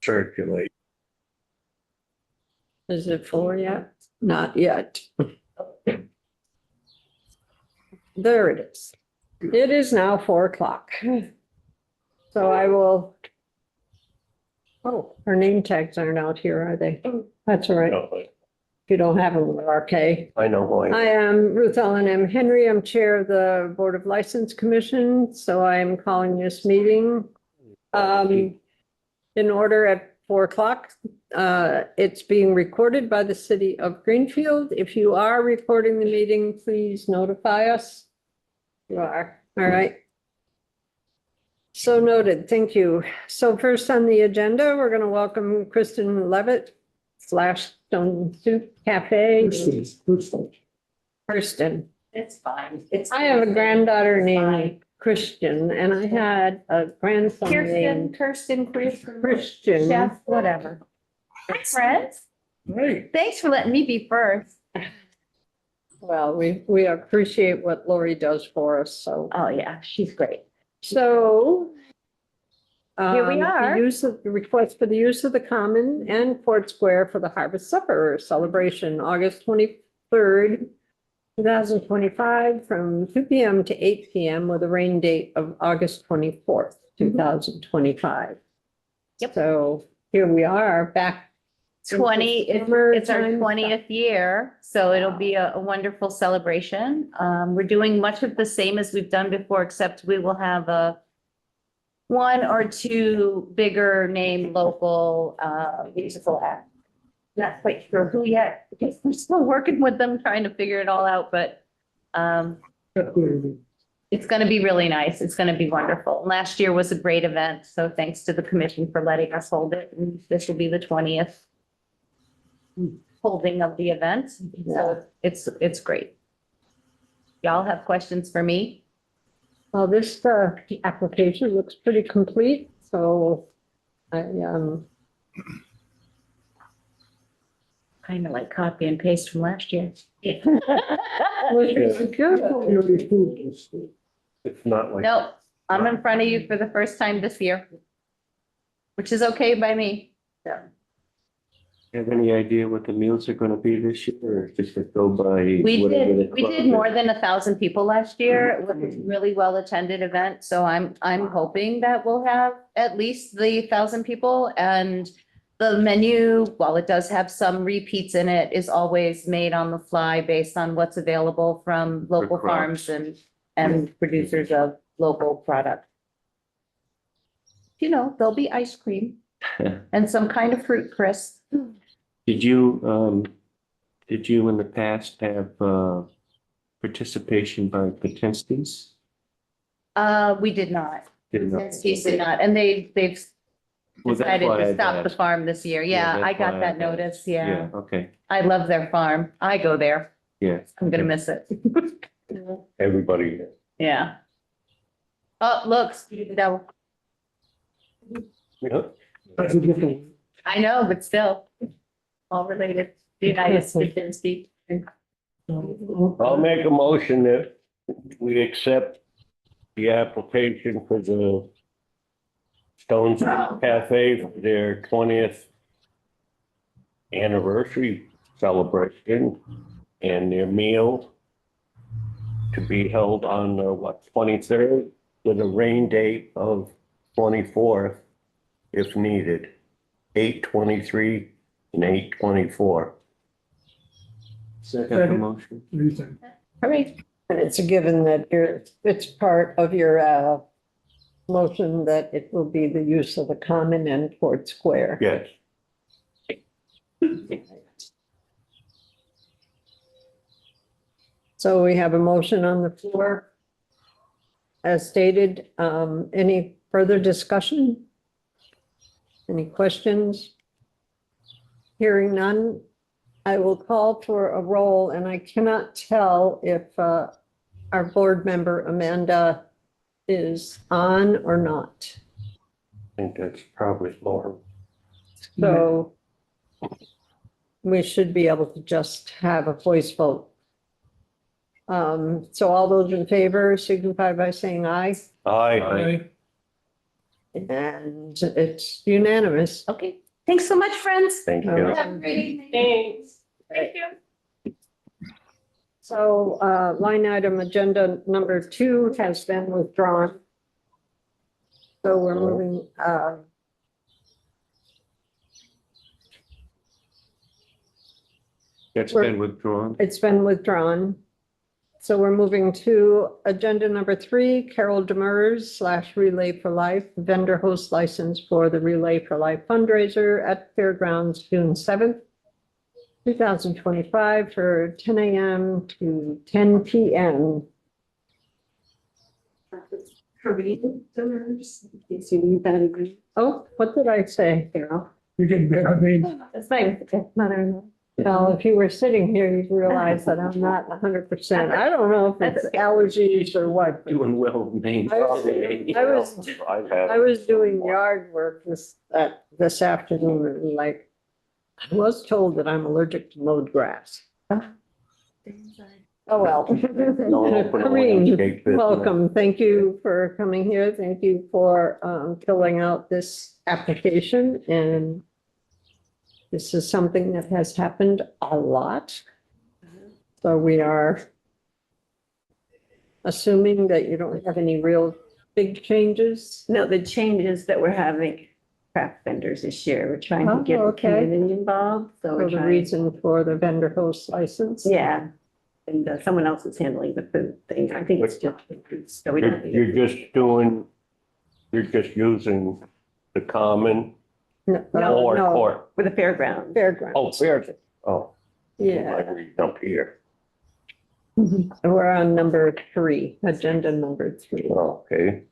circulate. Is it 4 yet? Not yet. There it is. It is now 4 o'clock. So I will. Oh, our name tags aren't out here, are they? That's all right. No, If you don't have them, they're okay. I know who I I am. am Ruth Ellen M. Henry. I'm Chair of the Board of License Commission, so I am calling this meeting in order at 4 o'clock. It's being recorded by the city of Greenfield. If you are recording the meeting, please notify us. You are, all right. So noted, thank you. So first on the agenda, we're going to welcome Kristen Levitt / Stone Soup Cafe. Kirsten. It's fine. I have a granddaughter named Christian, and I had a grandson named Kirsten, Christian. Jeff, whatever. Hi, friends. Right. Thanks for letting me be first. Well, we appreciate what Lori does for us, so. Oh, yeah, she's great. So. Here we are. The request for the use of the common and Fort Square for the Harvest Supper celebration, August 23rd, 2025, from 2 p.m. to 8 p.m. with a rain date of August 24th, 2025. Yep. So here we are back. 20, it's our Summertime 20th year, so it'll be a wonderful celebration. We're doing much of the same as we've done before, except we will have one or two bigger name local musical acts. Not quite sure who yet, because we're still working with them, trying to figure it all out, but it's going to be really nice. It's going to be wonderful. Last year was a great event, so thanks to the commission for letting us hold it. And this will be the 20th holding of the event. So it's great. Y'all have questions for me? Well, this application looks pretty complete, so I Kind of like copy and paste from last year. It's not like. No, I'm in front of you for the first time this year, which is okay by me. Have any idea what the meals are gonna be this year, or just to go by? We whatever the did club more is? than 1,000 people last year. It was a really well-attended event, so I'm hoping that we'll have at least the 1,000 people. And the menu, while it does have some repeats in it, is always made on the fly based on what's available from local crops. farms and producers of local product. You know, there'll be ice cream and some kind of fruit crisp. Did you in the past have, participation by Potenskis? We did not. Did not. Since did not, and they've Well, that's decided why to I'd stop the asked. farm this year. Yeah, that's I why got that I'd notice. asked. Yeah, Okay, I love their farm. I go there. yeah. I'm gonna miss it. Everybody. Yeah. Oh, look, no, Yeah. I know, but still, all related. The United States and Steve. I'll make a motion that we accept the application for the Stones Cafe for their 20th anniversary celebration and their meal to be held on, 23rd with a rain date of 24th if needed, 8/23 and 8/24. Second motion. Hooray. And it's a given that it's part of your motion that it will be the use of the common and Fort Square. Yes. So we have a motion on the floor. As stated, any further discussion? Any questions? Hearing none, I will call for a roll, and I cannot tell if our board member Amanda is on or not. I think that's probably more. So we should be able to just have a voice vote. So all those in favor signify by saying aye. Aye. And it's unanimous. Okay, thanks so much, friends. Thank All you. right. Have a great evening. Thanks. Thank you. So line item agenda number 2 has been withdrawn. So we're moving, That's been withdrawn. it's been withdrawn. So we're moving to agenda number 3, Carol Demers / Relay for Life, vendor host license for the Relay for Life fundraiser at Fairgrounds, June 7th, 2025 for 10 a.m. to 10 p.m. Corinne Demers, in case you need that again. Oh, what did I say? Carol. You can, I mean, That's my mother-in-law. Well, if you were sitting here, you'd realize that I'm not 100%. I don't know if it's allergies or what. but Doing well, Maine. I was doing yard work this afternoon and like, I was told that I'm allergic to mowed grass. Oh, well. Corinne, welcome. Thank you for coming here. Thank you for filling out this application. And this is something that has happened a lot. So we are assuming that you don't have any real big changes. No, the changes that we're having craft vendors this year, we're trying to Oh, get the okay. community involved, so For we're the trying. reason for the vendor host license. Yeah, and someone else is handling the food thing, I think it's just, so we don't. need You're it. you're just using the common No, or no, court. For the fairgrounds. fairground. Oh, fair. Oh. Yeah, Library Up here. we're on number 3, agenda number 3. Okay.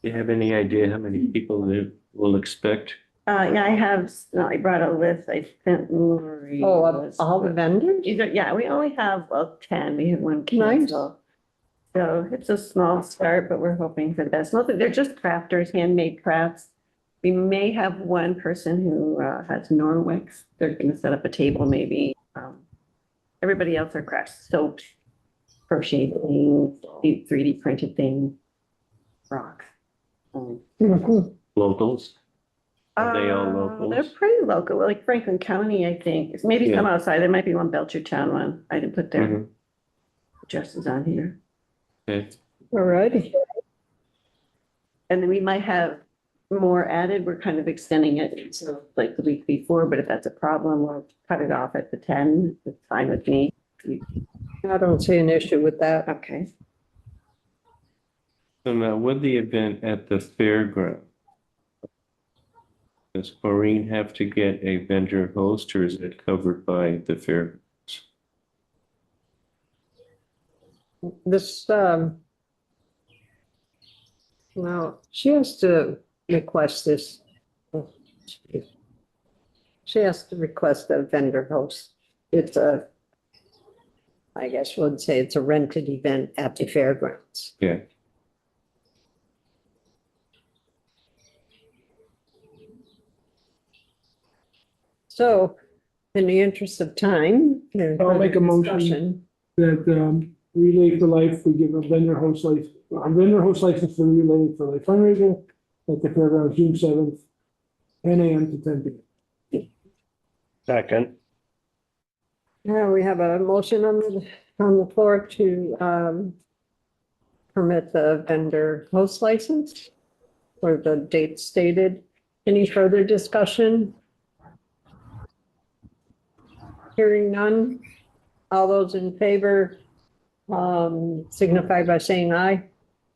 Do you have any idea how many people they will expect? Yeah, I brought a list, I sent Lori. Oh, of all the vendors? Yeah, we only have, 10, we have one Nice. cancel. So it's a small start, but we're hoping for the best. Mostly they're just crafters, handmade crafts. We may have one person who has Norwex. They're gonna set up a table maybe. Everybody else are crafts, soaps, crochet things, 3D printed things, rocks. Mhm. Locals? Are they all They're locals? pretty local, like Franklin County, I think. It's maybe some outside. There might be one Belchertown one. I didn't put their Mhm. addresses on here. Okay. All righty. And then we might have more added. We're kind of extending it. So like the week before, but if that's a problem, we'll cut it off at the 10. It's fine with me. I don't see an issue with that. Okay. So now with the event at the fairground, does Maureen have to get a vendor host or is it covered by the fair? This, well, she has to request this. She has to request a vendor host. It's I guess we'd say it's a rented event at the fairgrounds. Yeah. So in the interest of time. I'll make a motion. discussion. that Relay for Life, we give a vendor host license for Relay for Life fundraiser at the fairgrounds, June 7th, 10 a.m. to 10 p.m. Second. Now we have a motion on the floor to permit the vendor host license for the date stated. Any further discussion? Hearing none. All those in favor signify by saying aye,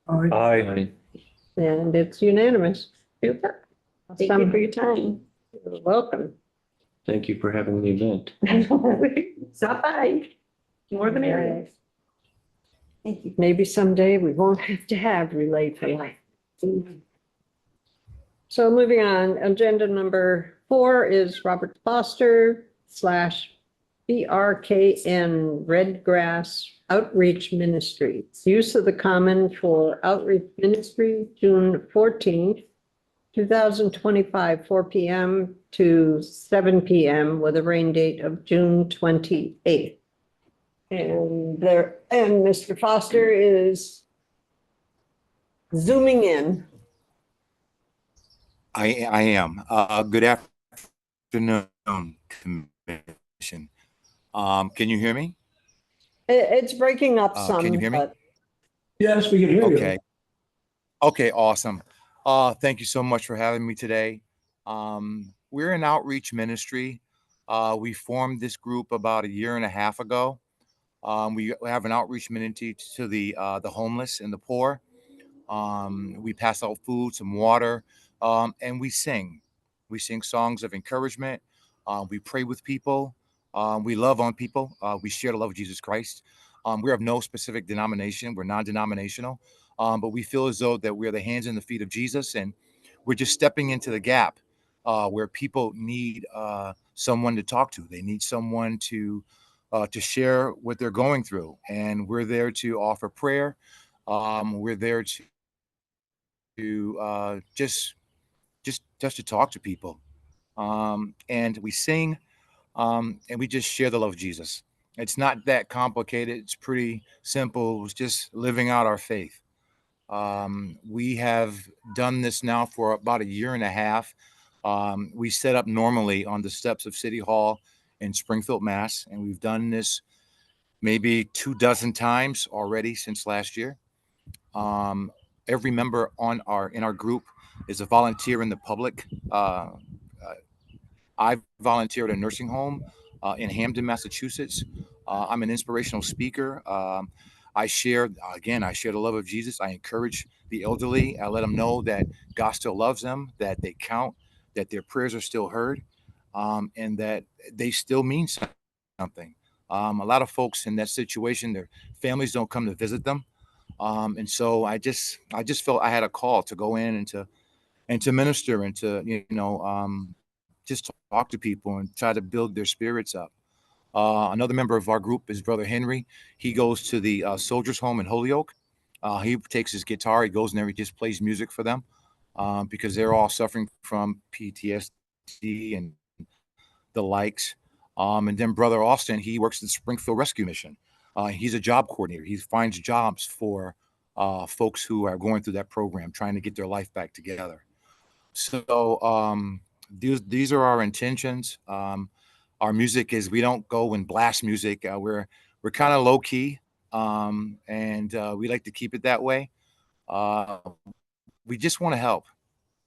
Aye. and it's unanimous. Super. Thank you for your time. You're welcome. Thank you for having the event. Stop by. More than area. Thank you. Maybe someday we won't have to have Relay for Life. So moving on, agenda number 4 is Robert Foster / BRKN Red Grass Outreach Ministry. Use of the common for outreach ministry, June 14th, 2025, 4 p.m. to 7 p.m. with a rain date of June 28th. And Mr. Foster is zooming in. I am. Good afternoon, commission. Can you hear me? It's breaking up some. Can you hear me? but- Yes, we can hear you. Okay. Okay, awesome. Thank you so much for having me today. We're an outreach ministry. We formed this group about a year and a half ago. We have an outreach ministry to the homeless and the poor. We pass out food, some water, and we sing. We sing songs of encouragement. We pray with people. We love on people. We share the love of Jesus Christ. We're of no specific denomination. We're non-denominational, but we feel as though that we're the hands and the feet of Jesus, and we're just stepping into the gap where people need someone to talk to. They need someone to share what they're going through, and we're there to offer prayer. We're there to just to talk to people, and we sing, and we just share the love of Jesus. It's not that complicated. It's pretty simple. It's just living out our faith. We have done this now for about a year and a half. We set up normally on the steps of City Hall in Springfield, Mass, and we've done this maybe 24 times already since last year. Every member in our group is a volunteer in the public. I volunteer at a nursing home in Hamden, Massachusetts. I'm an inspirational speaker. I share the love of Jesus. I encourage the elderly. I let them know that God still loves them, that they count, that their prayers are still heard, and that they still mean something. A lot of folks in that situation, their families don't come to visit them. And so I just felt I had a call to go in and to minister and to just talk to people and try to build their spirits up. Another member of our group is Brother Henry. He goes to the Soldiers Home in Holyoke. He takes his guitar, he goes in there, he just plays music for them because they're all suffering from PTSD and the likes. And then Brother Austin, he works at the Springfield Rescue Mission. He's a job coordinator. He finds jobs for folks who are going through that program, trying to get their life back together. So these are our intentions. Our music is, we don't go and blast music. We're kind of low key, and we like to keep it that way. We just want to help,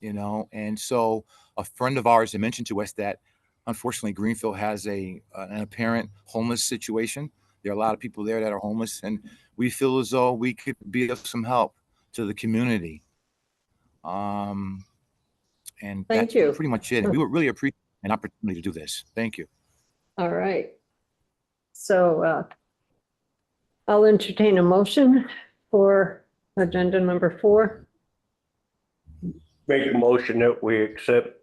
And so a friend of ours had mentioned to us that unfortunately Greenfield has an apparent homeless situation. There are a lot of people there that are homeless, and we feel as though we could be of some help to the community. And Thank that's you. pretty much it. And we would really appreciate an opportunity to do this. Thank you. All right. So I'll entertain a motion for agenda number 4. Make a motion that we accept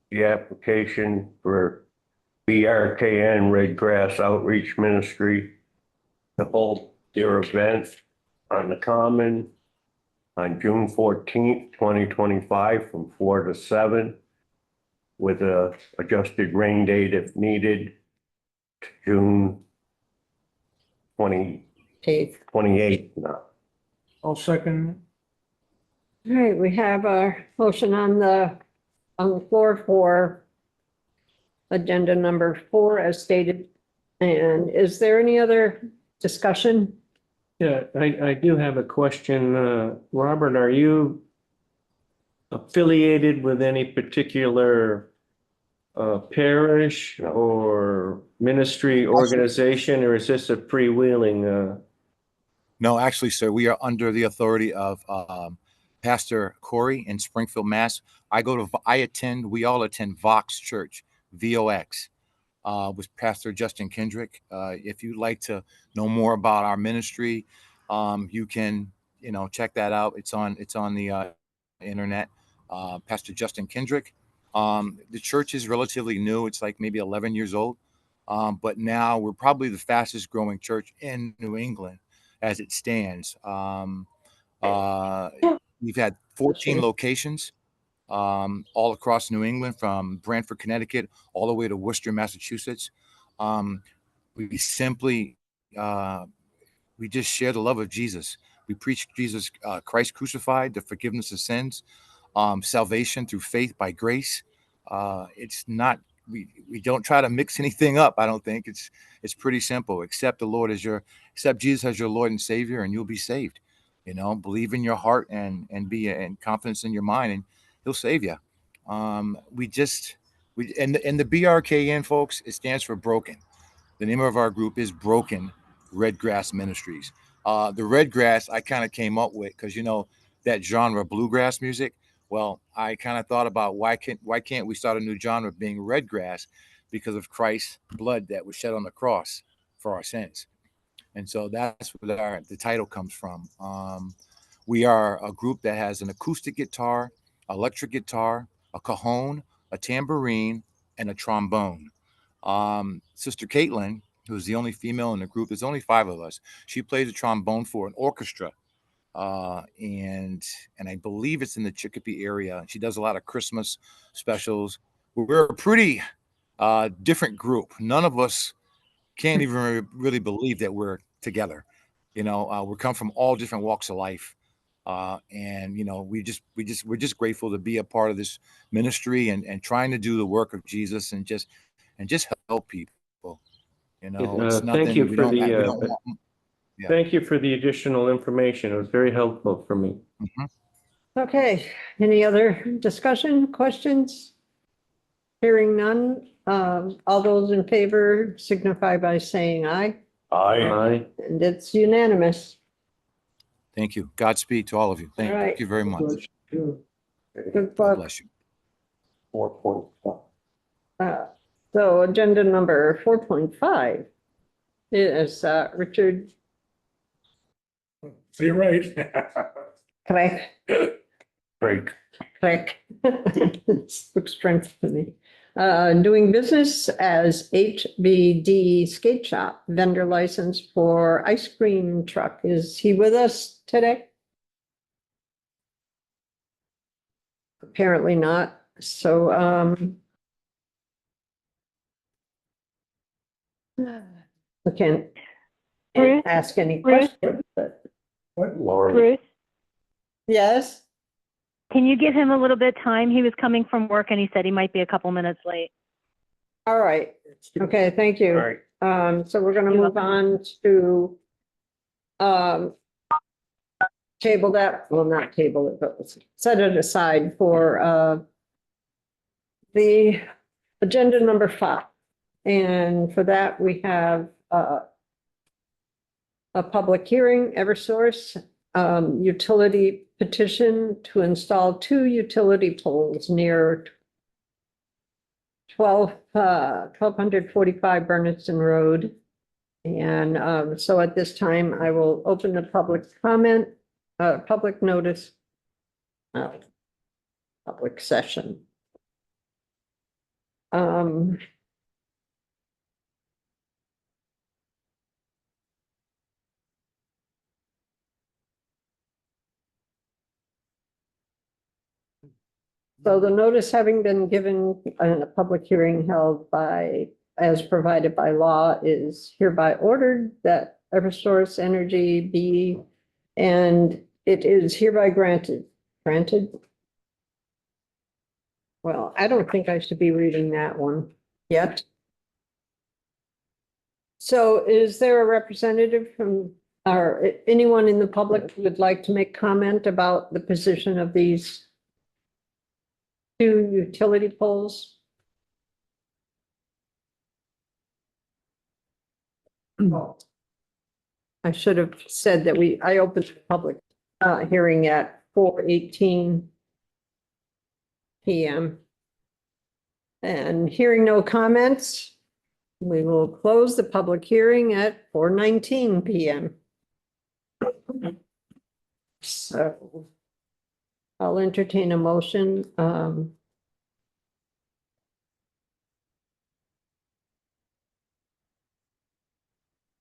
the application for BRKN Red Grass Outreach Ministry to hold their event on the Common on June 14th, 2025, from 4 to 7, with a adjusted rain date if needed, to June 28th now. I'll second. All right, we have a motion on the floor for agenda number 4 as stated. And is there any other discussion? Yeah, I do have a question. Robert, are you affiliated with any particular parish or ministry organization, or is this a freewheeling? No, actually, sir, we are under the authority of Pastor Corey in Springfield, Mass. We all attend Vox Church, VOX, with Pastor Justin Kendrick. If you'd like to know more about our ministry, you can, check that out. It's on the internet. Pastor Justin Kendrick. The church is relatively new. It's like maybe 11 years old. But now we're probably the fastest growing church in New England as it stands. We've had 14 locations all across New England, from Branford, Connecticut, all the way to Worcester, Massachusetts. We simply, we just share the love of Jesus. We preach Jesus Christ crucified, the forgiveness of sins, salvation through faith by grace. It's not we don't try to mix anything up. I don't think it's pretty simple. Accept Jesus as your Lord and Savior, and you'll be saved. You know, believe in your heart and be and confidence in your mind, and He'll save you. And the BRKN, folks, it stands for broken. The name of our group is Broken Red Grass Ministries. The red grass I kind of came up with because that genre bluegrass music. Well, I kind of thought about why can't we start a new genre being red grass because of Christ's blood that was shed on the cross for our sins. And so that's where the title comes from. We are a group that has an acoustic guitar, electric guitar, a cajon, a tambourine, and a trombone. Sister Caitlin, who's the only female in the group, there's only 5 of us. She plays the trombone for an orchestra. And I believe it's in the Chicopee area. She does a lot of Christmas specials. We're a pretty different group. None of us can't even really believe that we're together. We come from all different walks of life. And we're just grateful to be a part of this ministry and trying to do the work of Jesus and just help people. It's nothing. Thank you we for don't, the, we don't want, Yeah. Thank you for the additional information. It was very helpful for me. Okay, any other discussion, questions? Hearing none, all those in favor signify by saying aye, Aye. and it's unanimous. Thank you. Godspeed to all of you. Thank All right. you very much. Good God luck. bless you. 4.5. So agenda number 4.5 is Richard So you're right. Craig. Great. Craig. Looks French to me. Doing business as HBD Skate Shop, vendor license for ice cream truck. Is he with us today? Apparently not. So, we can't Bruce? ask any Bruce? questions, but Laura. Bruce, yes. can you give him a little bit of time? He was coming from work and he said he might be a couple minutes late. All right. Okay, thank All you. right. So we're gonna You're move on to table that, well, not table it, but let's set it aside for the agenda number 5. And for that, we have a public hearing, Eversource, utility petition to install 2 utility poles near 1245 Bernardston Road. And so at this time, I will open the public comment, public notice, public session. So the notice having been given and a public hearing held as provided by law is hereby ordered that Eversource Energy be, and it is hereby granted. Well, I don't think I should be reading that one yet. So is there a representative from, or anyone in the public who would like to make comment about the position of these 2 utility poles? I should have said that I opened the public hearing at 4:18 PM. And hearing no comments, we will close the public hearing at 4:19 PM. So I'll entertain a motion.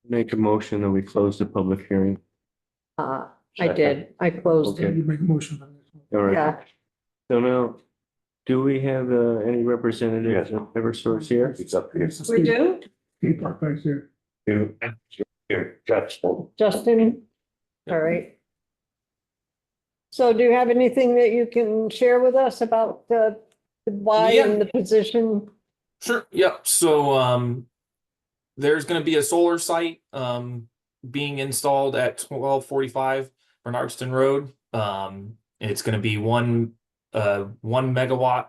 Make a motion that we close the public hearing. I did. I closed You it. make a motion on this one. All right. Yeah. So now, do we have any representatives of Eversource here? It's up here. We do? Skate park back there. Here, Justin. Justin? All right. So do you have anything that you can share with us about the why Yeah. and the position? Sure. Yep. So there's going to be a solar site being installed at 1245 Bernardston Road. It's going to be one 1 megawatt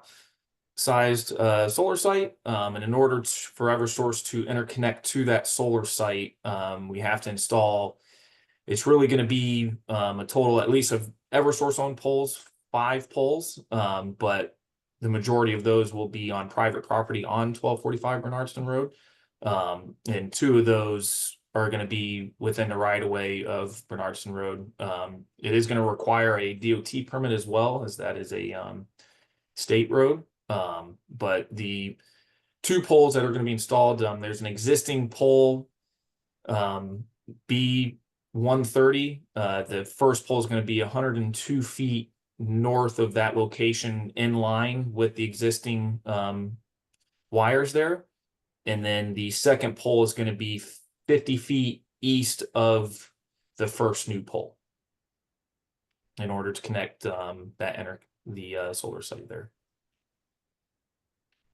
sized solar site. And in order for Eversource to interconnect to that solar site, we have to install. It's really going to be a total at least of Eversource owned poles, 5 poles, but the majority of those will be on private property on 1245 Bernardston Road. And 2 of those are going to be within the right of way of Bernardston Road. It is going to require a DOT permit as well, as that is a state road. But the 2 poles that are going to be installed, there's an existing pole B130. The first pole is going to be 102 feet north of that location in line with the existing wires there. And then the second pole is going to be 50 feet east of the first new pole in order to connect the solar site there.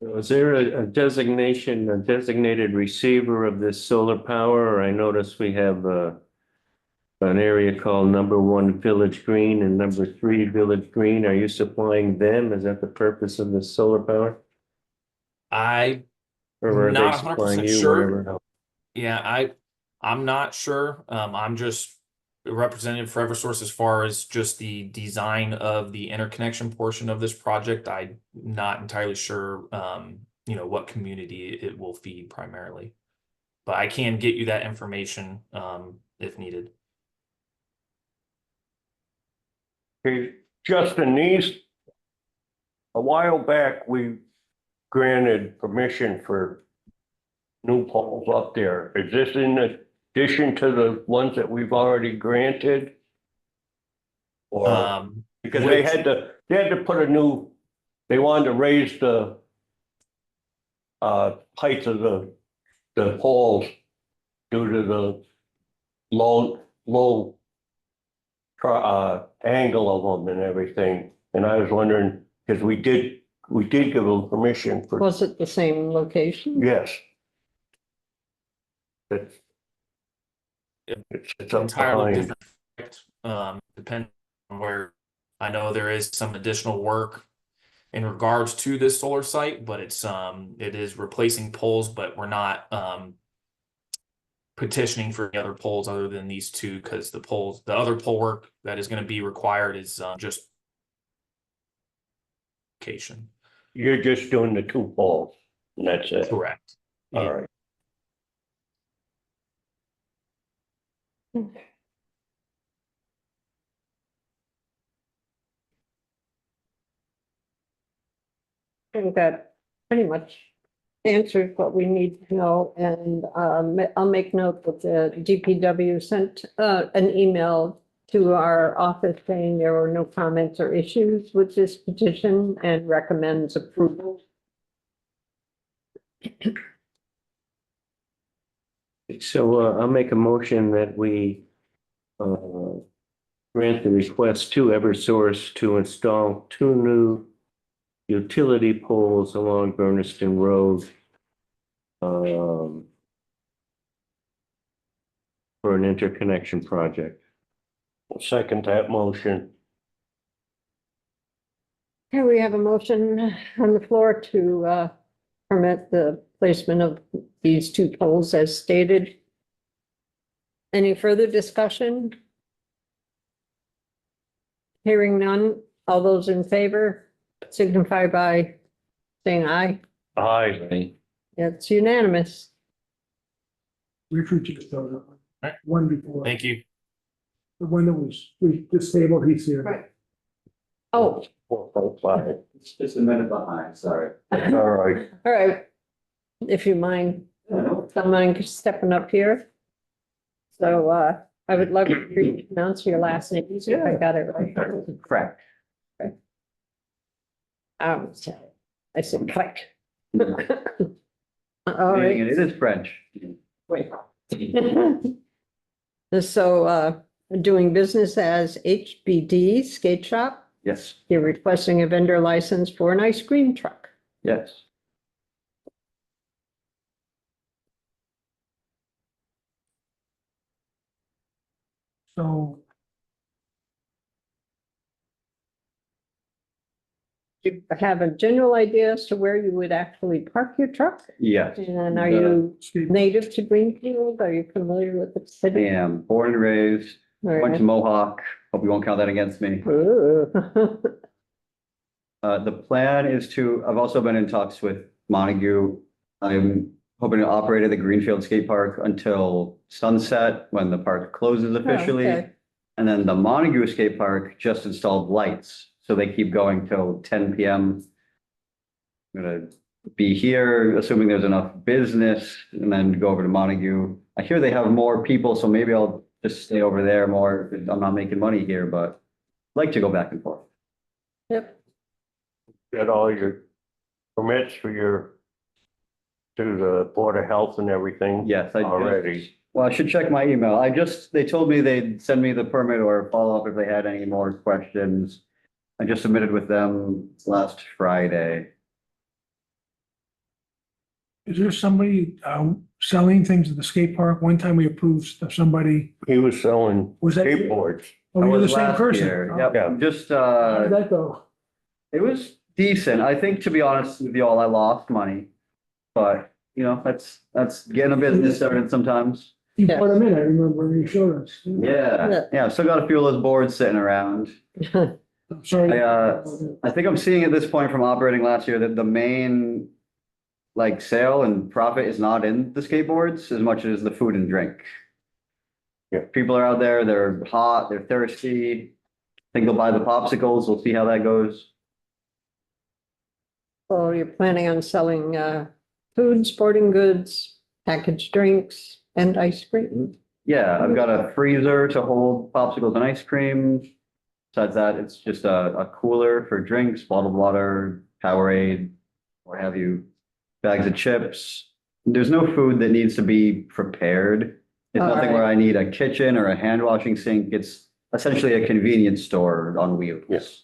Is there a designation, a designated receiver of this solar power? I notice we have an area called #1 Village Green and #3 Village Green. Are you supplying them? Is that the purpose of this solar power? Or are they Not supplying 100% you, sure. whatever? else? Yeah, I'm not sure. I'm just a representative for Eversource as far as just the design of the interconnection portion of this project. I'm not entirely sure, what community it will feed primarily, but I can get you that information if needed. Okay, Justin, a while back, we granted permission for new poles up there. Is this in addition to the ones that we've already granted? Or, because they which- had to put they wanted to raise the height of the poles due to the low angle of them and everything. And I was wondering, because we did give them permission for, Was it the same location? yes. It's up entirely behind. different, depending on where. I know there is some additional work in regards to this solar site, but it is replacing poles, but we're not petitioning for any other poles other than these 2, because the other pole work that is going to be required is just location. You're just doing the 2 poles, and that's it. Correct. All right. I think that pretty much answered what we need to know, and I'll make note that the DPW sent an email to our office saying there were no comments or issues with this petition and recommends approval. So I'll make a motion that we grant the request to Eversource to install 2 new utility poles along Berniston Road for an interconnection project. I'll second that motion. Here we have a motion on the floor to permit the placement of these 2 poles as stated. Any further discussion? Hearing none, all those in favor signify by saying aye. Aye. It's unanimous. Richard just showed up. Right. One before, Thank you. the one that was, we just tabled, he's here. Right. Oh, 4.5. It's just a minute behind, sorry. All right. all right. If you mind, someone stepping up here. So I would love to pronounce your last name, if I got it right. Correct. I said click. All right. It is French. Wait. So doing business as HBD Skate Shop. Yes, You're requesting a vendor license for an ice cream truck. yes. So Do you have a general idea as to where you would actually park your truck? Yes. And are you native to Greenfield? Are you familiar with the I city? am born and raised, went to Mohawk. Hope you won't count that against me. Ooh. The plan is to, I've also been in talks with Montague. I'm hoping to operate at the Greenfield Skate Park until sunset, when the park closes officially. okay. And then the Montague Skate Park just installed lights, so they keep going till 10 PM. I'm gonna be here, assuming there's enough business, and then go over to Montague. I hear they have more people, so maybe I'll just stay over there more. I'm not making money here, but I'd like to go back and forth. Yep. Got all your permits for your, to the Board of Health and everything? Yes, I just- Already. Well, I should check my email. they told me they'd send me the permit or follow up if they had any more questions. I just submitted with them last Friday. is there somebody selling things at the skate park? One time we approved somebody, He was selling was that? skateboards. Oh, That you're the was same last person? year. Oh, Yep, Yeah. I'm just, How did that go? it was decent. I think, to be honest with you all, I lost money. But, that's getting a business started sometimes. You Yeah. brought them in, I remember you showed us. Yeah, I've still got a few of those boards sitting around. I'm sorry. I think I'm seeing at this point from operating last year that the main sale and profit is not in the skateboards as much as the food and drink. Yeah. People are out there, they're hot, they're thirsty. I think they'll buy the popsicles. We'll see how that goes. So you're planning on selling food, sporting goods, packaged drinks, and ice cream? Yeah, I've got a freezer to hold popsicles and ice cream. Besides that, it's just a cooler for drinks, bottled water, Powerade, what have you, bags of chips. There's no food that needs to be prepared. It's All nothing right. where I need a kitchen or a hand washing sink. It's essentially a convenience store on wheels. Yes.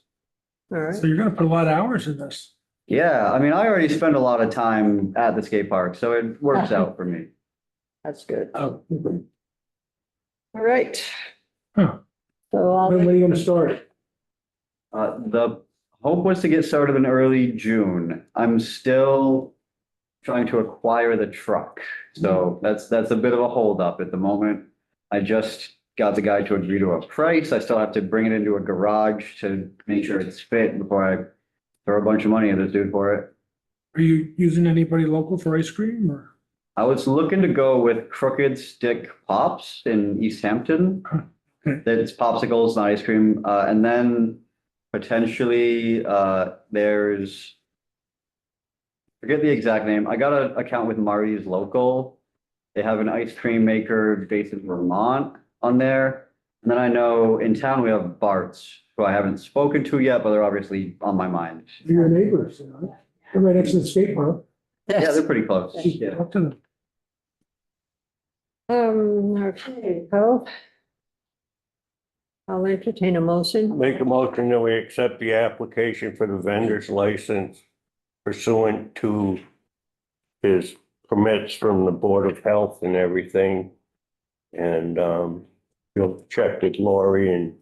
All right. So you're gonna put a lot of hours in this. Yeah, I mean, I already spend a lot of time at the skate park, so it works out for me. That's good. Oh. All right. Huh. So I'll, When are you gonna start? The hope was to get started in early June. I'm still trying to acquire the truck. So that's a bit of a holdup at the moment. I just got the guy to agree to a price. I still have to bring it into a garage to make sure it's fit before I throw a bunch of money at this dude for it. Are you using anybody local for ice cream or? I was looking to go with Crooked Stick Pops in East Hampton. Okay. That's popsicles and ice cream. And then potentially there's, forget the exact name. I got an account with Marty's Local. They have an ice cream maker based in Vermont on there. And then I know in town we have Bart's, who I haven't spoken to yet, but they're obviously on my mind. Your neighbors, you know? They're right next to the skate park. Yeah, they're pretty close. Yeah. Talk to them. okay, so I'll entertain a motion. Make a motion that we accept the application for the vendor's license pursuant to his permits from the Board of Health and everything. And you'll check with Lori and,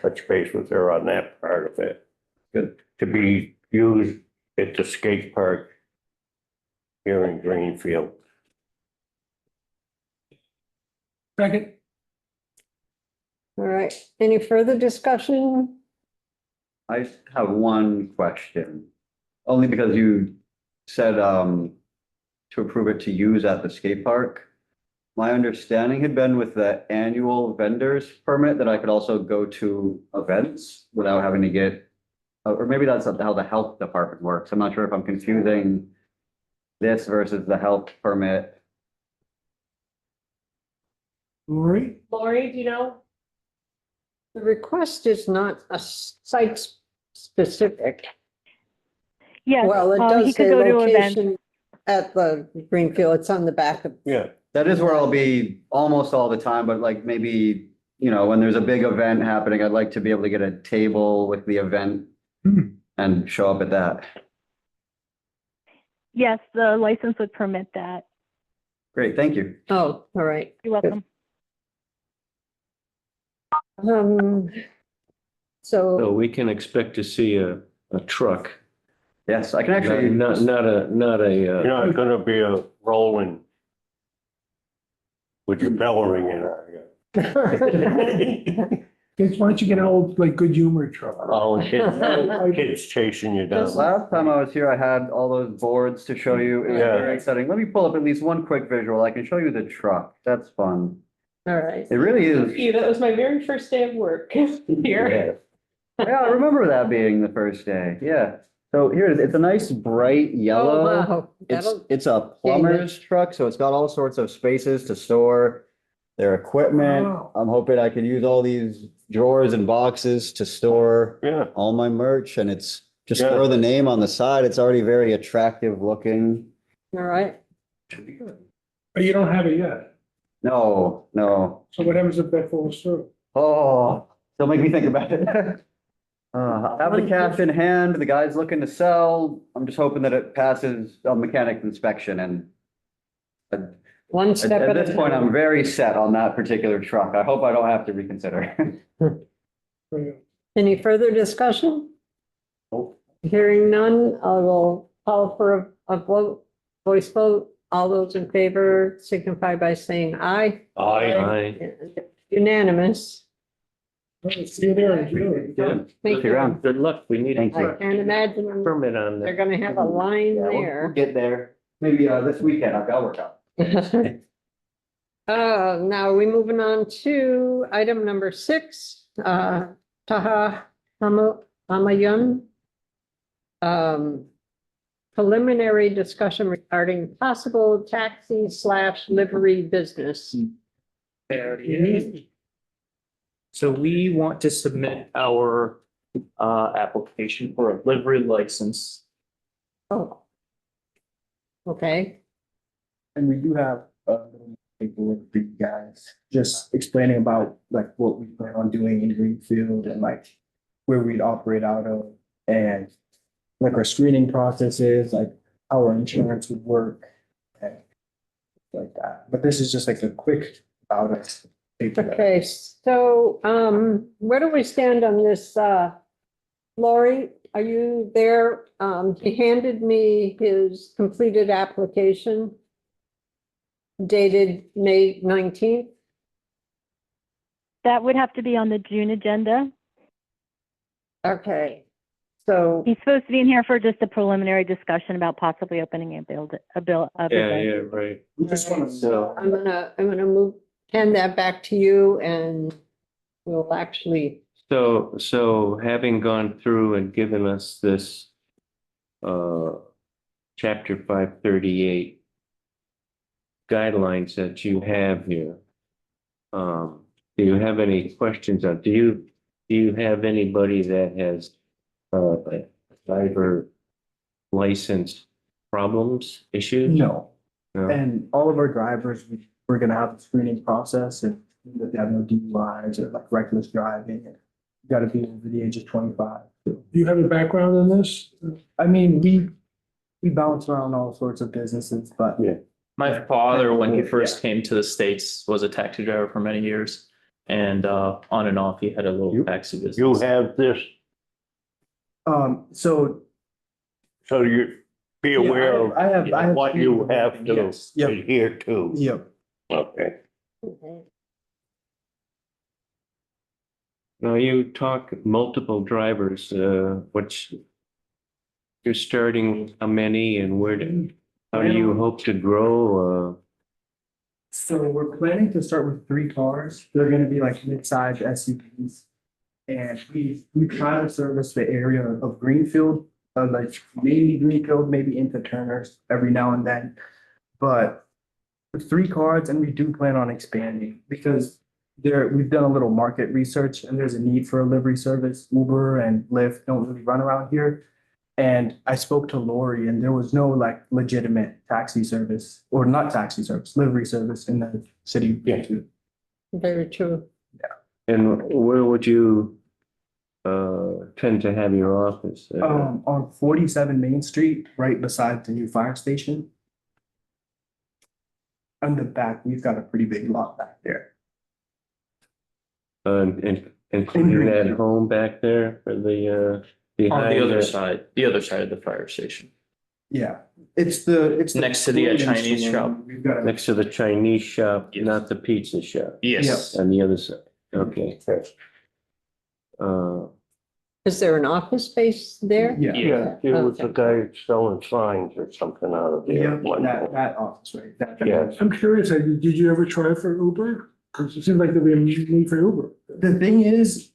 touch base with her on that part of it. Good. To be used at the skate park here in Greenfield. Second, All right, any further discussion? I have one question, only because you said to approve it to use at the skate park. My understanding had been with the annual vendor's permit that I could also go to events without having to get, or maybe that's how the health department works. I'm not sure if I'm confusing this versus the health permit. Lori? Lori, do you know? The request is not a site specific. Yes, Well, it he does could say go to events. location at the Greenfield. It's on the back of. Yeah, That is where I'll be almost all the time, but maybe you know, when there's a big event happening, I'd like to be able to get a table with the event and show up at that. Yes, the license would permit that. Great, thank you. Oh, all right. You're welcome. Um, So so, we can expect to see a truck. Yes, I can actually. Not a. You're not gonna be a rolling with your bell ringing, are you? Kids, why don't you get an old, like, good humor truck? Oh, kids chasing you down. Last time I was here, I had all those boards to show you. It was Yeah. very exciting. Let me pull up at least one quick visual. I can show you the truck. That's fun. all right. It really is. That was my very first day of work here. Yeah, I remember that being the first day. Yeah. So here it is. It's a nice bright Oh, yellow. wow. It's, That'll- it's a plumber's truck, so it's got all sorts of spaces to store their equipment. Wow. I'm hoping I can use all these drawers and boxes to store Yeah, all my merch, and it's just Yeah. throw the name on the side. It's already very attractive looking. All right. But you don't have it yet. No, no. So what happens if that falls through? Oh, don't make me think about it. I have the cash in hand. The guy's looking to sell. I'm just hoping that it passes a mechanic inspection, and One at step at at a this point, I'm time. very set on that particular truck. I hope I don't have to reconsider. Any further discussion? Hearing none, I will call for a vote, voice vote. All those in favor signify by saying aye. aye. Unanimous. See you there. Enjoy. Yeah. Thank See you around. Good luck, we need Thank a you. I can't imagine permit on they're that. gonna have a line Yeah, we'll there. get there. Maybe this weekend. I've got to work out. Now we moving on to item number 6, Taha Hamayun. Preliminary discussion regarding possible taxi/livery business. There it is. So we want to submit our application for a livery license. Oh. Okay, And we do have paperwork for you guys, just explaining about like what we plan on doing in Greenfield and like where we'd operate out of and like our screening processes, like how our insurance would work and like that. But this is just like a quick about it. okay, so, where do we stand on this, Lori, are you there? He handed me his completed application dated May 19th. That would have to be on the June agenda. Okay, so, He's supposed to be in here for just a preliminary discussion about possibly opening a business. Right. We just want to. So, I'm gonna hand that back to you and we'll actually, so having gone through and given us this, chapter 538 guidelines that you have here, do you have any questions on, do you have anybody that has, a driver license problems, issues? No. No? And all of our drivers, we're gonna have a screening process and that they have no DUIs or like reckless driving. And got to be over the age of 25. Do you have a background in this? I mean, we bounce around all sorts of businesses, but Yeah. My father, when he first came to the States, was a taxi driver for many years. And on and off, he had a little taxi business. You have this, so so you be aware of I have what you have to Yes. Yep. adhere to. Yep. Okay. Now you talk multiple drivers, which you're starting with how many and how do you hope to grow? So we're planning to start with 3 cars. They're gonna be like mid-sized SUVs. And we try to service the area of Greenfield, like mainly Greenfield, maybe into Turner's every now and then. But with 3 cars, and we do plan on expanding because we've done a little market research and there's a need for a livery service. Uber and Lyft don't really run around here. And I spoke to Lori and there was no like legitimate taxi service or not taxi service, livery service in the city. Yeah. very true. And where would you tend to have your office? On 47 Main Street, right beside the new fire station. On the back, we've got a pretty big lot back there. And including that home back there for the On behind the other side of the fire station. Yeah, it's the. Next to the, Chinese shop. We've got a. next to the Chinese shop, Yes. not the pizza shop, Yes. on the other side. Okay. Is there an office space there? Yeah. Yeah, there was a guy selling signs or something out of there. Yeah, that office, right? That- Yes. I'm curious, did you ever try for Uber? Because it seems like there'd be a need for Uber. The thing is,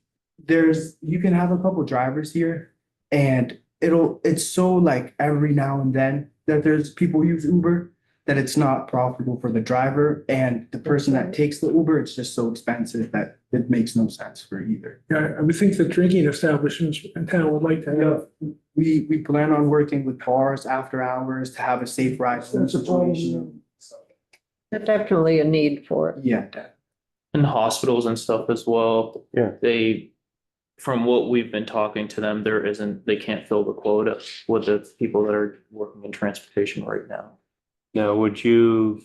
you can have a couple drivers here and it's so like every now and then that there's people use Uber, that it's not profitable for the driver and the person that takes the Uber, it's just so expensive that it makes no sense for either. Yeah, I would think the drinking establishments in town would like to have. We plan on working with bars after hours to have a safe ride home That's a problem. situation. So, There's definitely a need for it. yeah, And hospitals and stuff as well. Yeah. From what we've been talking to them, they can't fill the quota with the people that are working in transportation right now. Now, would you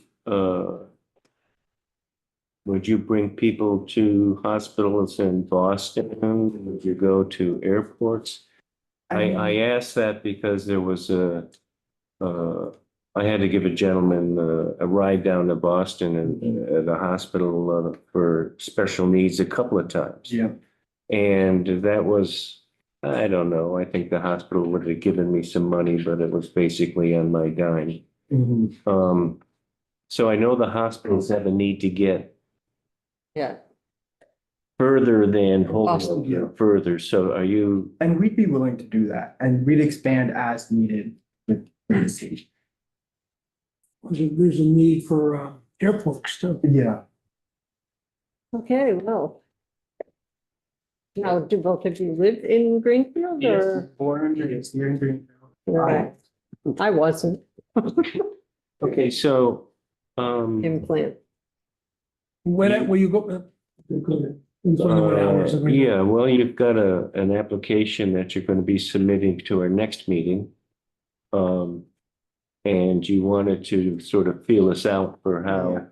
bring people to hospitals in Boston? Would you go to airports? I asked that because there was I had to give a gentleman a ride down to Boston and at a hospital for special needs a couple of times. yeah. And that was, I don't know, I think the hospital would have given me some money, but it was basically on my dime. Mhm. So I know the hospitals have a need to get Yeah. further than Awesome. Holyoke, further. So are you, And we'd be willing to do that and we'd expand as needed with the city. There's a need for airports too. Yeah. Okay, well. Now, do both of you live in Greenfield or? Born here in Greenfield. Right. I wasn't okay, so, implant. When will you go? In 21 hours. yeah, well, you've got an application that you're going to be submitting to our next meeting. And you wanted to sort of feel us out for how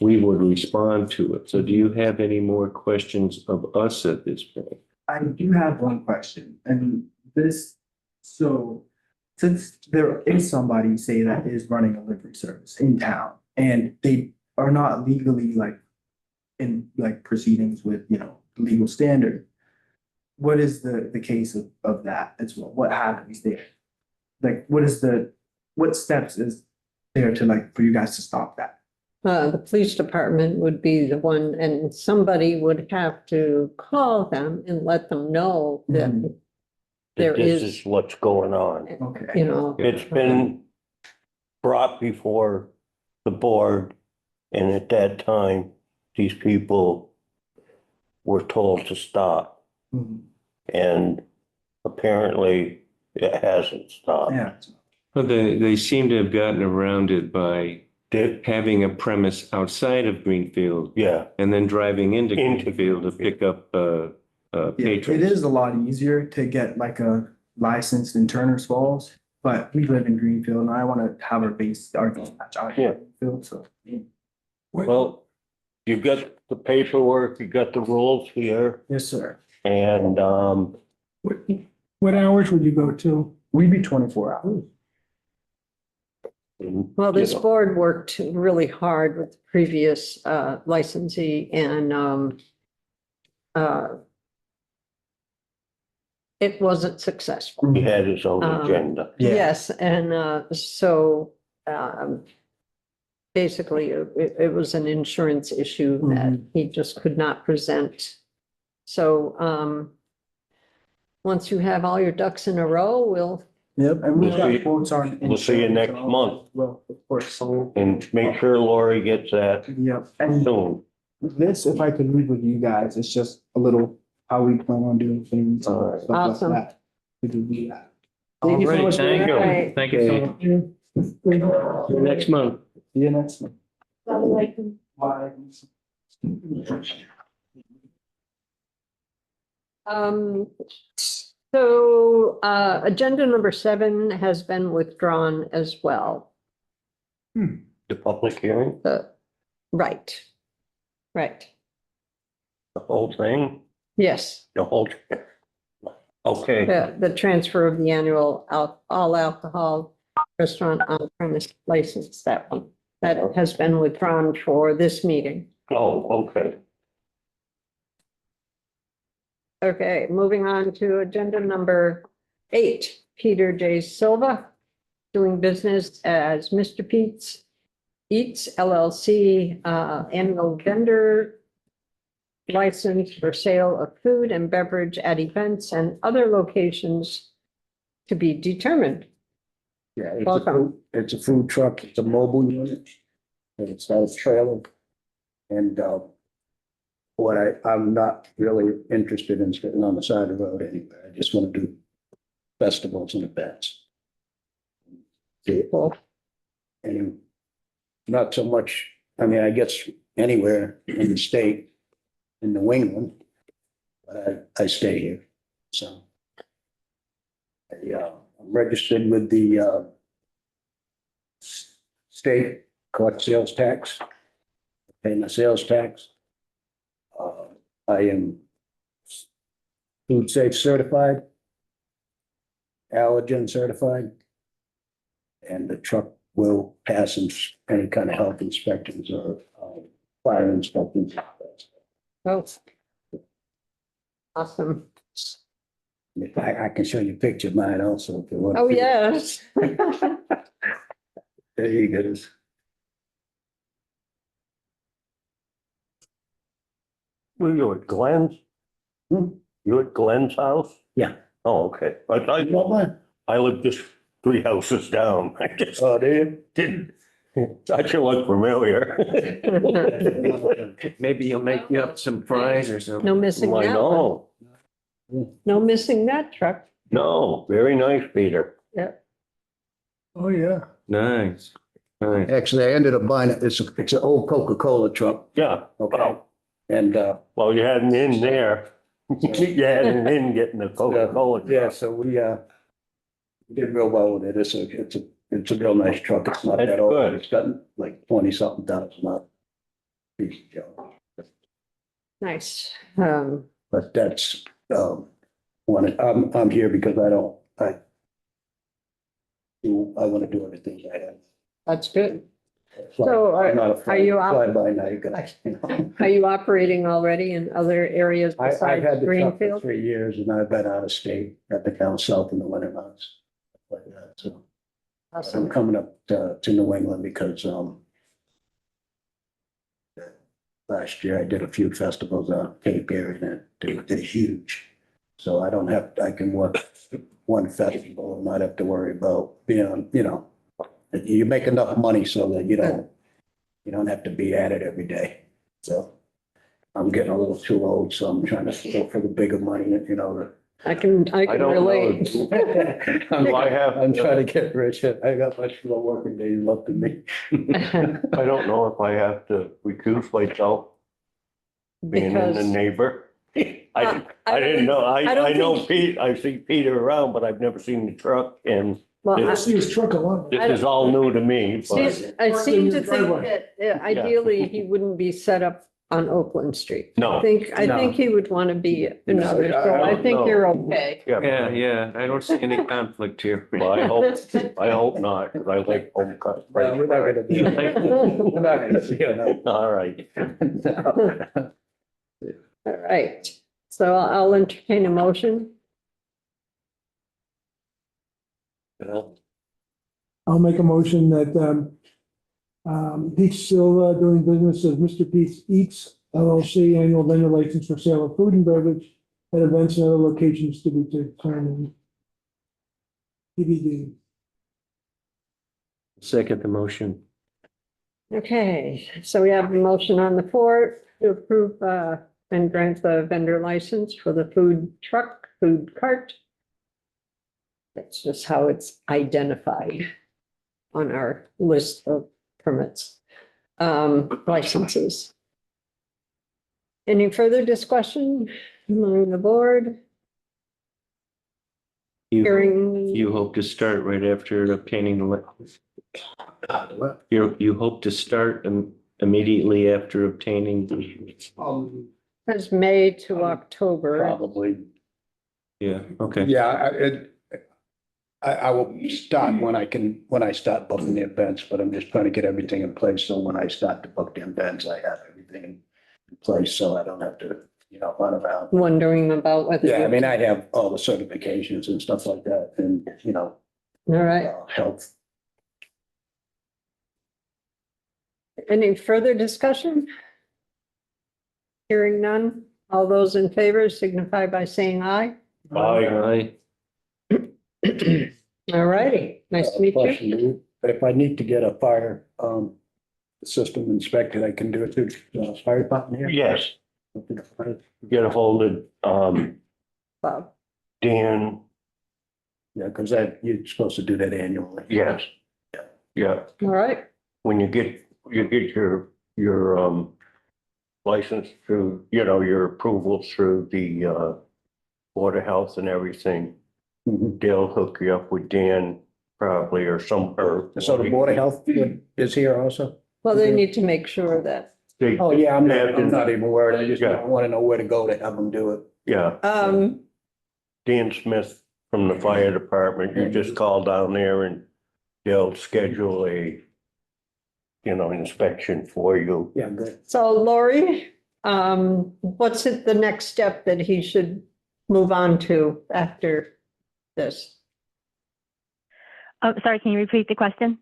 we would respond to it. So do you have any more questions of us at this point? I do have one question and so since there is somebody, say, that is running a livery service in town and they are not legally in proceedings with, legal standard, what is the case of that as well? What happens there? Like, what steps is there to for you guys to stop that? The police department would be the one, and somebody would have to call them and let them know that Mhm. there This is, is what's going on. Okay. It's been brought before the board, and at that time, these people were told to stop, Mhm. and apparently it hasn't stopped. Yeah. Well, they seem to have gotten around it by having a premise outside of Greenfield. Yeah. And then driving into Greenfield to pick up Yeah, patrons. it is a lot easier to get a license in Turner's Falls, but we live in Greenfield and I want to have our dispatch out here in Greenfield, so. Well, you've got the paperwork, you got the rules here, Yes, sir. and What hours would you go to? We'd be 24 hours. well, this board worked really hard with the previous licensee and it wasn't successful. he had his own agenda. Yeah. Yes, and so basically it was an insurance issue that he just could not present. So once you have all your ducks in a row, we'll, Yep, and we've We'll see- got quotes on. we'll see you insurance next and all month. that. Well, of course, so. And make sure Lori gets that Yep, and soon. this, if I could leave with you guys, it's just a little how we plan on doing things. All right. stuff like Awesome. that. We can do that. Thank you so Alrighty, much. thank you. Right. Thank you so much. See you next month. See you next month. Bye. Agenda number 7 has been withdrawn as well. The public hearing, Right. Right. the whole thing, Yes, the whole. Okay, the transfer of the annual all alcohol restaurant on premise license, that one. That has been withdrawn for this meeting. oh, okay. Okay, moving on to agenda number 8, Peter J. Silva, doing business as Mr. Pete's Eats LLC, annual vendor license for sale of food and beverage at events and other locations to be determined. Yeah, Welcome. it's a food truck, it's a mobile unit, and it's not a trailer. And, I'm not really interested in sitting on the side of the road anyway, I just want to do festivals and events. Cool. And not so much, I mean, I guess anywhere in the state, in New England, but I stay here, so. I'm registered with the, state, collect sales tax, pay my sales tax. I am food safe certified, allergen certified, and the truck will pass any kind of health inspections or fire inspections. Oh. Awesome. I can show you a picture of mine also if you want. Oh, yes. There you go. Were you at Glenn's? You at Glenn's house? Yeah. Oh, okay. You want mine? I live just 3 houses down. I just Oh, do you? didn't, thought you looked familiar. Maybe you'll make me up some fries or something. No missing I that one. know. No missing that truck. No, very nice, Peter. Yeah. Oh, yeah. Nice. Nice. Actually, I ended up buying it. It's an old Coca-Cola truck. Yeah. Okay. And, Well, you had an in there. You had an in getting the Coca-Cola. yeah, so we did real well with it. It's a real nice truck. It's not That's that old. good. It's got like 20-something thousand miles. Piece of junk. Nice. But that's, I'm here because I want to do everything I have. That's good. So I'm not a are you out- fly-by-night guy, you know. Are you operating already in other areas I've besides had the truck for Greenfield? 3 years and I've been out of state. I've been down south in the winter months. Like that, so I'm Awesome. coming up to New England because, last year I did a few festivals on Cape Area and they're huge. So I can work one festival and not have to worry about being on, you know, you make enough money so that you don't have to be at it every day. So I'm getting a little too old, so I'm trying to go for the bigger money, you know. I can I don't know. relate. I'm trying to get rich. I got much more working days left than me. I don't know if I have to recuse myself being in the Because neighbor. I I didn't know. I don't I know think- Pete, I see Peter around, but I've never seen the truck and well, I see his truck a lot. this is all new to me, but I seem to think Driveway. that ideally he wouldn't be set up on Oakland Street. no. I think he would want to be another, so I think No. you're okay. Yeah, I don't see any conflict here. Well, I hope not, because I like home cut. We're not gonna do that. We're not gonna do that. All right. All right, so I'll entertain a motion. I'll make a motion that, Pete Silva doing business as Mr. Pete's Eats LLC annual vendor license for sale of food and beverage at events and other locations to be determined. TBD. Second the motion. Okay, so we have a motion on the floor to approve and grant the vendor license for the food truck, food cart. That's just how it's identified on our list of permits, licenses. Any further discussion? among the board? Hearing, You hope to start right after obtaining the, What? you hope to start immediately after obtaining the, that's May to October. Probably, yeah, okay. yeah, I will start when I start booking the events, but I'm just trying to get everything in place, so when I start to book the events, I have everything in place, so I don't have to, run around. Wondering about whether. Yeah, I mean, I have all the certifications and stuff like that, and, All right. health. Any further discussion? Hearing none. All those in favor signify by saying aye. Aye. All righty. Nice to meet you. Question, if I need to get a fire, system inspected, I can do it through the fire department here? Yes, get a hold of, Bob. Dan. Yeah, because you're supposed to do that annually. Yes. Yeah, All right. when you get your license through, your approval through the Board of Health and everything, Mhm. they'll hook you up with Dan probably or some, or. So the Board of Health is here also? Well, they need to make sure that, They, Oh, yeah, I'm not even worried. I just Yeah. want to know where to go to have them do it. yeah, Dan Smith from the fire department, you just call down there and they'll schedule a, inspection for you. Yeah, good. so Lori, what's the next step that he should move on to after this? Oh, sorry, can you repeat the question?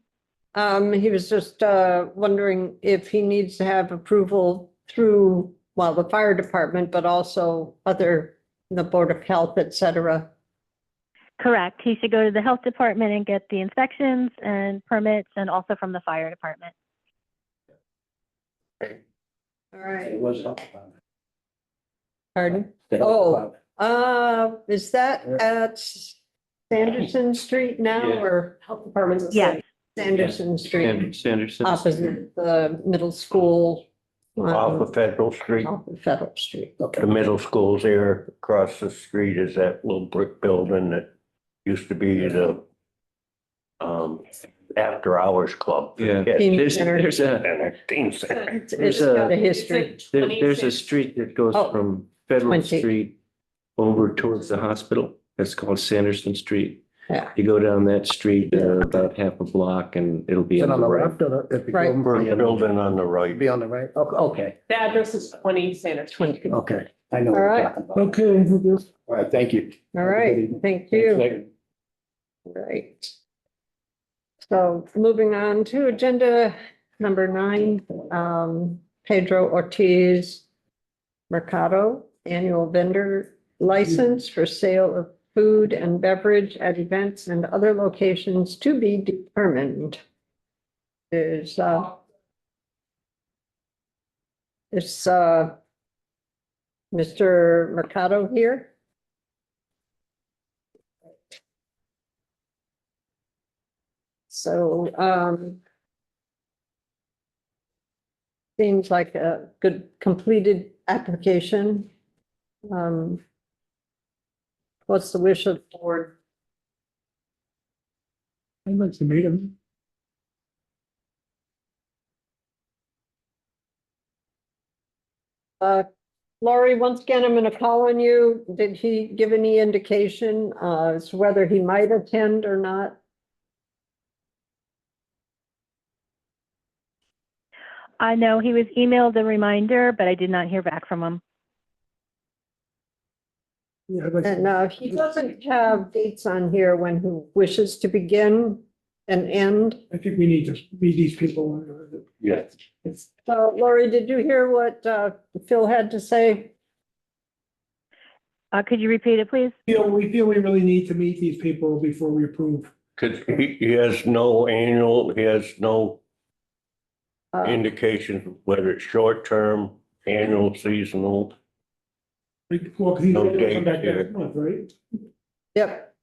He was just wondering if he needs to have approval through, well, the fire department, but also the Board of Health, et cetera. Correct. He should go to the health department and get the inspections and permits, and also from the fire department. All right. It was. Pardon? The health Oh. department. Is that at Sanderson Street now Yeah. or Health Department? Yes. Sanderson Street, Sanderson. opposite the middle school. Off of Federal Street, Off of Federal Street. Okay. the middle school's there, across the street is that little brick building that used to be the after hours club. Yeah. Teen There's center. And a teen center. It's got a history. There's a street that goes Oh, from Federal 20. Street over towards the hospital. That's called Sanderson Street. Yeah. You go down that street, about half a block and it'll be Is it on the right. left or if you Right. go- Brick building on the right. Be on the right? Okay, The address is 20 Sanders. 20. okay. I know what All you're right. talking about. Okay, thank you. All right, thank you. All right, thank you. Right. So moving on to agenda number 9, Pedro Ortiz Mercado, annual vendor license for sale of food and beverage at events and other locations to be determined. Is Mr. Mercado here? So, seems like a good completed application. What's the wish of the board? I'd like to meet him. Laurie, once again, I'm gonna call on you. Did he give any indication as to whether he might attend or not? I know he was emailed a reminder, but I did not hear back from him. Yeah, I'd like to- And he doesn't have dates on here when he wishes to begin and end. I think we need to meet these people. Yeah. So Laurie, did you hear what Phil had to say? Could you repeat it, please? We feel we really need to meet these people before we approve. Cause he has no he has no Uh, indication whether it's short term, annual, seasonal. Well, 'cause he's No gonna date come back here. next month, right? Yep.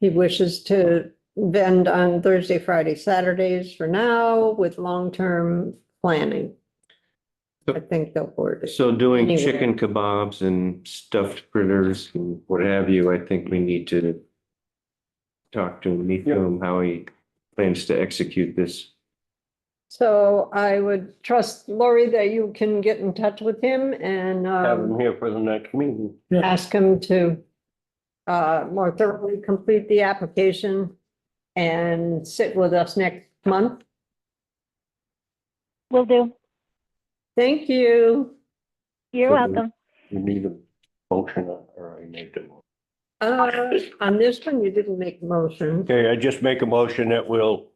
He wishes to vend on Thursday, Friday, Saturdays for now with long-term planning. I think they'll board it. So doing Anyway. chicken kebabs and stuffed fritters and what have you, I think we need to talk to him, meet him, how he plans to execute this. So I would trust Lori that you can get in touch with him and Have him here for the next meeting. ask him to more thoroughly complete the application and sit with us next month. Will do. Thank you. You're So welcome. You need a motion or I made the motion. On this one, you didn't make a motion. Okay, I just make a motion that we'll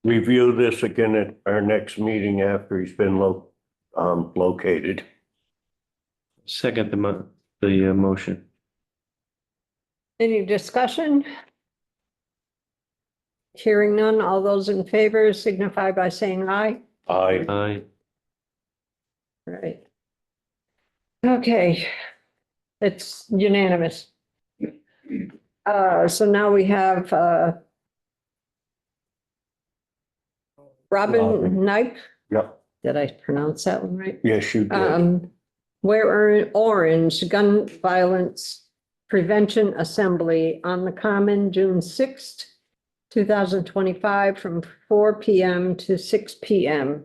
review this again at our next meeting after he's been located. Second the motion. Any discussion? Hearing none, all those in favor signify by saying aye. Aye. Aye. Right. Okay. It's unanimous. So now we have Robin Knipe. Yep. Did I pronounce that one right? Yes, you did. Where Orange Gun Violence Prevention Assembly on the Common, June 6th, 2025, from 4 p.m. to 6 p.m.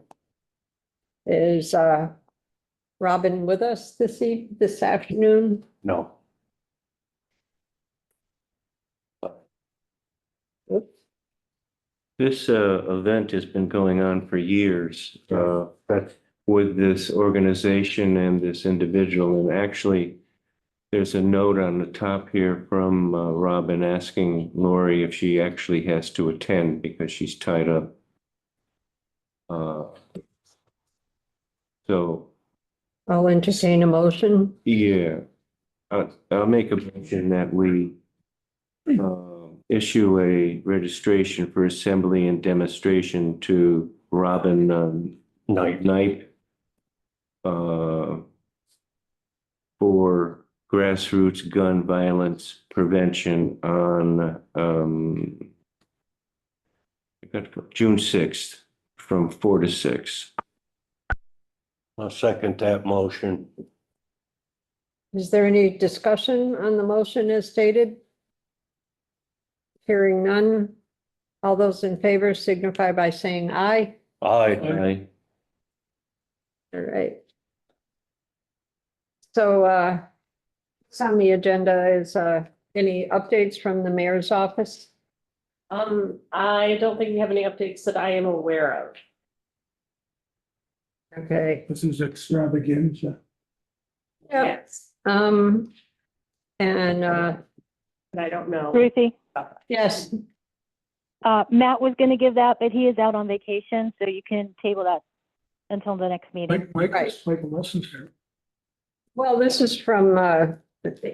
Is Robin with us this afternoon? No. Oops. This event has been going on for years with this organization and this individual. And actually, there's a note on the top here from Robin asking Lori if she actually has to attend because she's tied up. So, I'll entertain a motion. yeah, I'll make a motion that we issue a registration for assembly and demonstration to Robin Knipe for grassroots gun violence prevention on June 6th from 4 to 6. I'll second that motion. Is there any discussion on the motion as stated? Hearing none. All those in favor signify by saying aye. Aye. Aye. All right. So what's on the agenda is any updates from the mayor's office? I don't think we have any updates that I am aware of. Okay. This is extravaganza. Yes, And but I don't know. Ruthie, yes, Matt was going to give that, but he is out on vacation, so you can table that until the next meeting. Right. Michael Wilson's here. well, this is from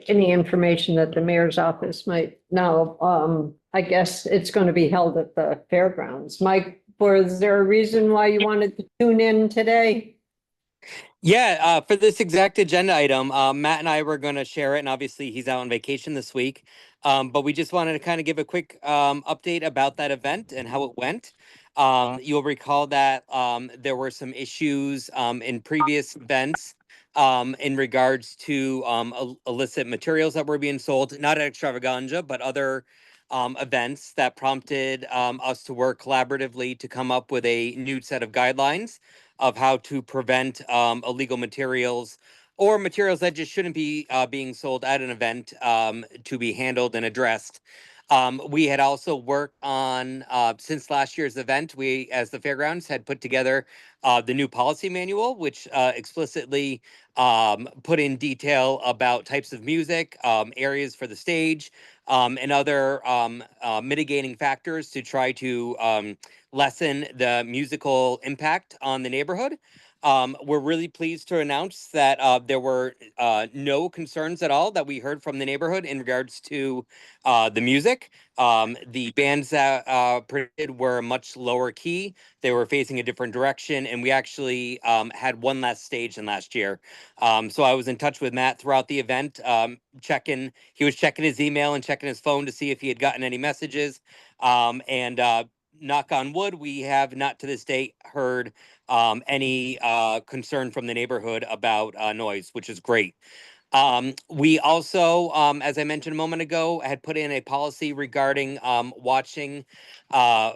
any information that the mayor's office might know. I guess it's going to be held at the fairgrounds. Mike, was there a reason why you wanted to tune in today? Yeah, for this exact agenda item, Matt and I were going to share it, and obviously he's out on vacation this week. But we just wanted to kind of give a quick update about that event and how it went. You'll recall that there were some issues in previous events in regards to illicit materials that were being sold, not at Extravaganza, but other events that prompted us to work collaboratively to come up with a new set of guidelines of how to prevent illegal materials or materials that just shouldn't be being sold at an event to be handled and addressed. We had also worked on, since last year's event, we, as the fairgrounds, had put together the new policy manual, which explicitly put in detail about types of music, areas for the stage, and other mitigating factors to try to lessen the musical impact on the neighborhood. We're really pleased to announce that there were no concerns at all that we heard from the neighborhood in regards to the music. The bands that printed were much lower key. They were facing a different direction, and we actually had one less stage than last year. So I was in touch with Matt throughout the event, he was checking his email and checking his phone to see if he had gotten any messages. And knock on wood, we have not to this date heard any concern from the neighborhood about noise, which is great. We also, as I mentioned a moment ago, had put in a policy regarding watching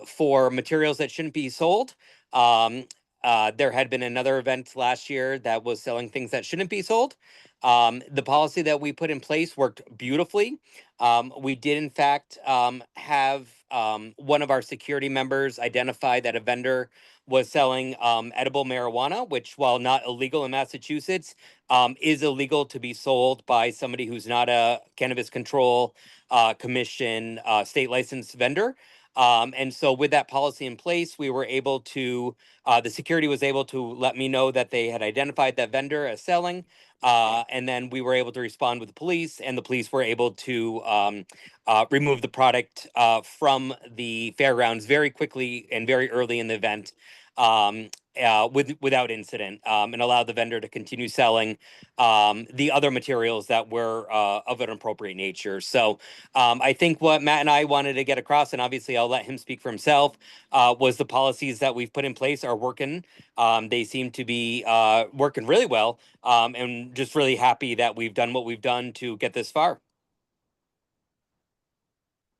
for materials that shouldn't be sold. There had been another event last year that was selling things that shouldn't be sold. The policy that we put in place worked beautifully. We did in fact have one of our security members identify that a vendor was selling edible marijuana, which, while not illegal in Massachusetts, is illegal to be sold by somebody who's not a Cannabis Control Commission state licensed vendor. And so with that policy in place, we were able to, the security was able to let me know that they had identified that vendor as selling. And then we were able to respond with the police, and the police were able to remove the product from the fairgrounds very quickly and very early in the event, without incident, and allow the vendor to continue selling the other materials that were of an appropriate nature. So I think what Matt and I wanted to get across, and obviously I'll let him speak for himself, was the policies that we've put in place are working. They seem to be working really well, and just really happy that we've done what we've done to get this far.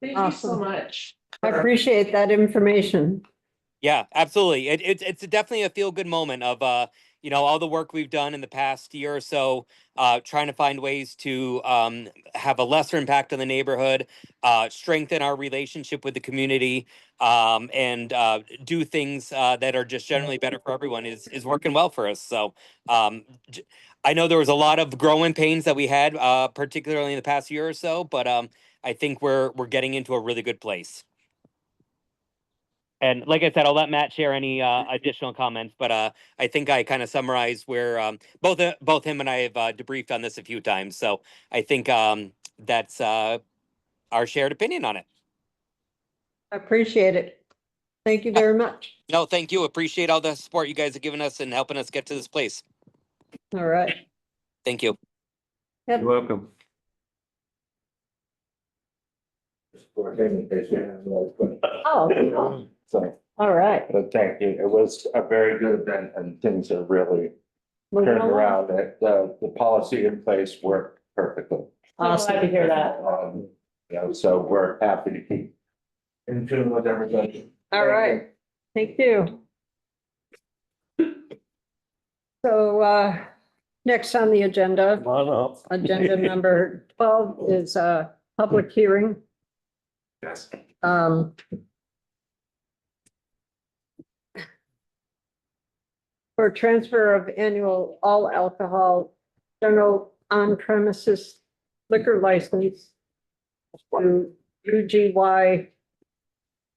Thank you so Awesome. much. I appreciate that information. Yeah, absolutely. It's definitely a feel good moment of all the work we've done in the past year or so, trying to find ways to have a lesser impact on the neighborhood, strengthen our relationship with the community, and do things that are just generally better for everyone is working well for us. So I know there was a lot of growing pains that we had, particularly in the past year or so, but I think we're getting into a really good place. And like I said, I'll let Matt share any additional comments, but I think I kind of summarized where both him and I have debriefed on this a few times. So I think that's our shared opinion on it. I appreciate it. Thank you very much. No, thank you. Appreciate all the support you guys have given us and helping us get to this place. All right. Thank you. Yep. You're welcome. Oh, So, all right. but thank you. It was a very good event and things are really Moving turned along. around. The policy in place worked perfectly. Awesome. Glad to hear that. So we're happy to keep in tune with everybody. All right. Thank you. So next on the agenda, Come on up. agenda number 12 is a public hearing. Yes. For transfer of annual all alcohol general on premises liquor license to UGY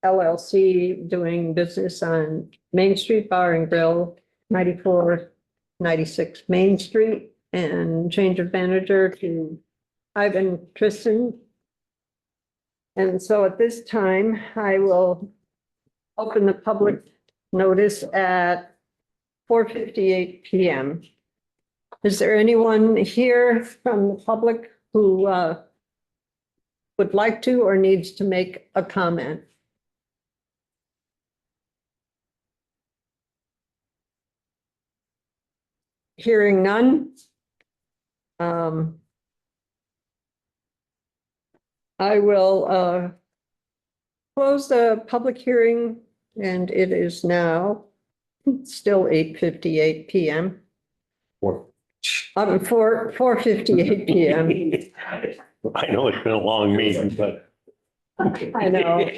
LLC doing business on Main Street Bar and Grill, 9496 Main Street, and change of manager to Ivan Tristan. And so at this time, I will open the public notice at 4:58 PM. Is there anyone here from the public who would like to or needs to make a comment? Hearing none. I will close the public hearing, and it is now still 8:58 PM. 4:58 PM. I know it's been a long meeting, but. I know.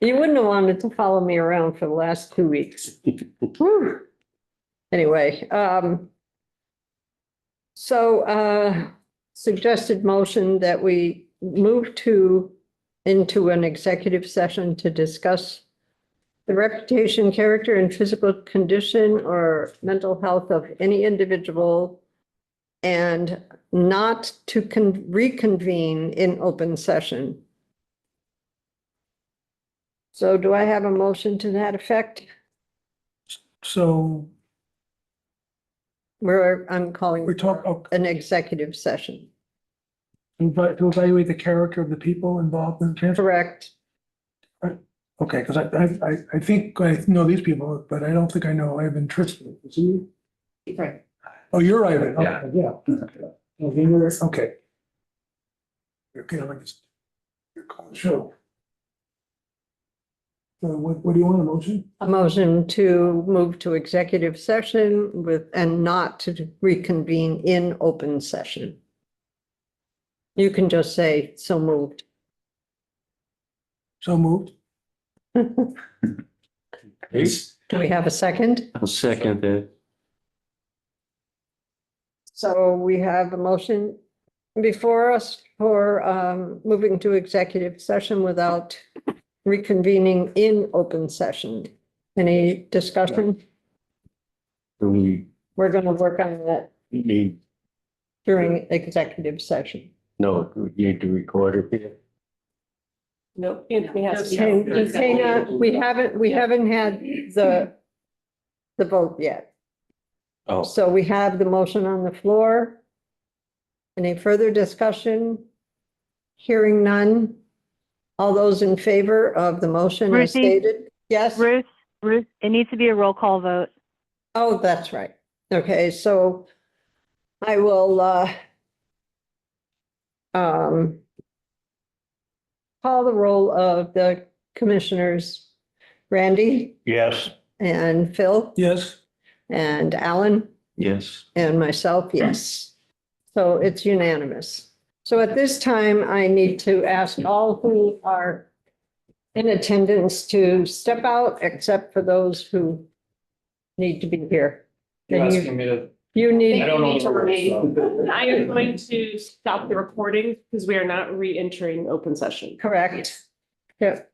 You wouldn't have wanted to follow me around for the last 2 weeks. Whew. Anyway, so suggested motion that we move into an executive session to discuss the reputation, character, and physical condition or mental health of any individual, and not to reconvene in open session. So do I have a motion to that effect? So I'm calling we're talking, an executive session. to evaluate the character of the people involved in the transfer. Correct. Okay, because I think I know these people, but I don't think I know Ivan Tristan. Is he? Right. Oh, you're Ivan. Yeah. Okay, yeah. Okay, you're, okay. Okay, let me just. Sure. So what do you want, a motion? A motion to move to executive session with, and not to reconvene in open session. You can just say, so moved. So moved. Do we have a second? I'll second that. So we have a motion before us for moving to executive session without reconvening in open session. Any discussion? We We're gonna work on that need, during executive session. no, we need to record it here. Nope, Anthony has to. And Dana, we haven't had the vote yet. Oh, So we have the motion on the floor. Any further discussion? Hearing none. All those in favor of the motion as Ruthie? stated? Yes? Ruth, it needs to be a roll call vote. Oh, that's right. Okay, so I will call the roll of the commissioners, Randy yes. and Phil Yes. and Alan. Yes. And myself, yes. So it's unanimous. So at this time, I need to ask all who are in attendance to step out, except for those who need to be here. You're And asking me to, you need, I don't know. To remain. I am going to stop the recording because we are not re-entering open session. correct. Yep.